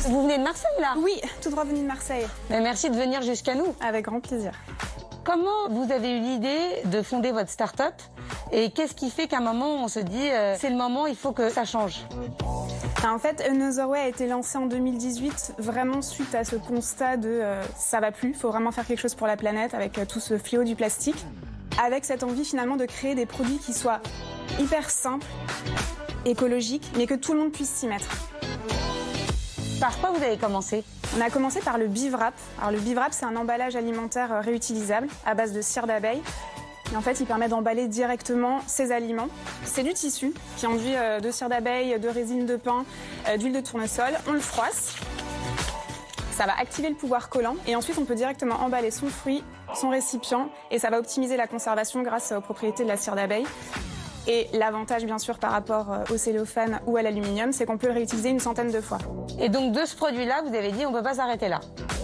Vous venez de Marseille, là? Oui, tout droit venu de Marseille. Mais merci de venir jusqu'à nous. Avec grand plaisir. Comment vous avez eu l'idée de fonder votre start-up? Et qu'est-ce qui fait qu'à un moment, on se dit c'est le moment, il faut que ça change? En fait, Another Way a été lancé en 2018, vraiment suite à ce constat de ça va plus, il faut vraiment faire quelque chose pour la planète avec tout ce fléau du plastique. Avec cette envie finalement de créer des produits qui soient hyper simples, écologiques, mais que tout le monde puisse s'y mettre. Par quoi vous avez commencé? On a commencé par le BeWrap. Alors le BeWrap, c'est un emballage alimentaire réutilisable à base de cire d'abeille. Et en fait, il permet d'emballer directement ses aliments. C'est du tissu qui enduit de cire d'abeille, de résine de pin, d'huile de tournesol. On le froisse. Ça va activer le pouvoir collant et ensuite on peut directement emballer son fruit, son récipient et ça va optimiser la conservation grâce aux propriétés de la cire d'abeille. Et l'avantage, bien sûr, par rapport au cellophane ou à l'aluminium, c'est qu'on peut le réutiliser une centaine de fois. Et donc, de ce produit-là, vous avez dit, on ne peut pas s'arrêter là.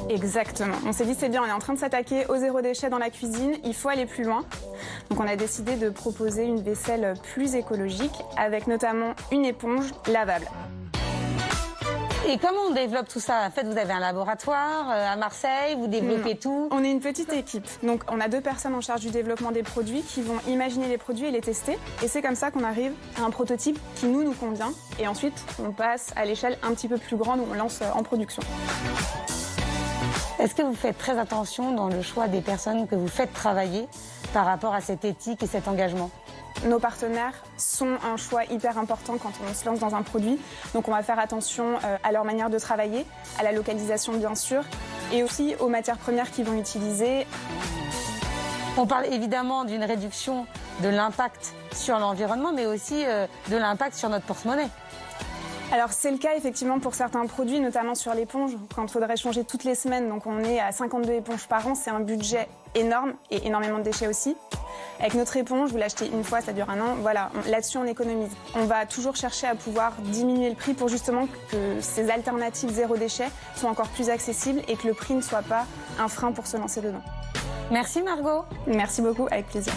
Exactement. On s'est dit, c'est bien, on est en train de s'attaquer au zéro déchet dans la cuisine, il faut aller plus loin. Donc, on a décidé de proposer une vaisselle plus écologique, avec notamment une éponge lavable. Et comment on développe tout ça? En fait, vous avez un laboratoire à Marseille, vous développez tout? On est une petite équipe. Donc, on a 2 personnes en charge du développement des produits qui vont imaginer les produits et les tester. Et c'est comme ça qu'on arrive à un prototype qui nous convient. Et ensuite, on passe à l'échelle un petit peu plus grande où on lance en production. Est-ce que vous faites très attention dans le choix des personnes que vous faites travailler par rapport à cette éthique et cet engagement? Nos partenaires sont un choix hyper important quand on se lance dans un produit. Donc on va faire attention à leur manière de travailler, à la localisation bien sûr, et aussi aux matières premières qu'ils vont utiliser. On parle évidemment d'une réduction de l'impact sur l'environnement, mais aussi de l'impact sur notre porte-monnaie. Alors c'est le cas effectivement pour certains produits, notamment sur l'éponge, quand il faudrait changer toutes les semaines. Donc on est à 52 éponges par an, c'est un budget énorme et énormément de déchets aussi. Avec notre éponge, vous l'achetez une fois, ça dure un an, voilà, là-dessus on économise. On va toujours chercher à pouvoir diminuer le prix pour justement que ces alternatives zéro déchet soient encore plus accessibles et que le prix ne soit pas un frein pour se lancer dedans. Merci Margot. Merci beaucoup, avec plaisir.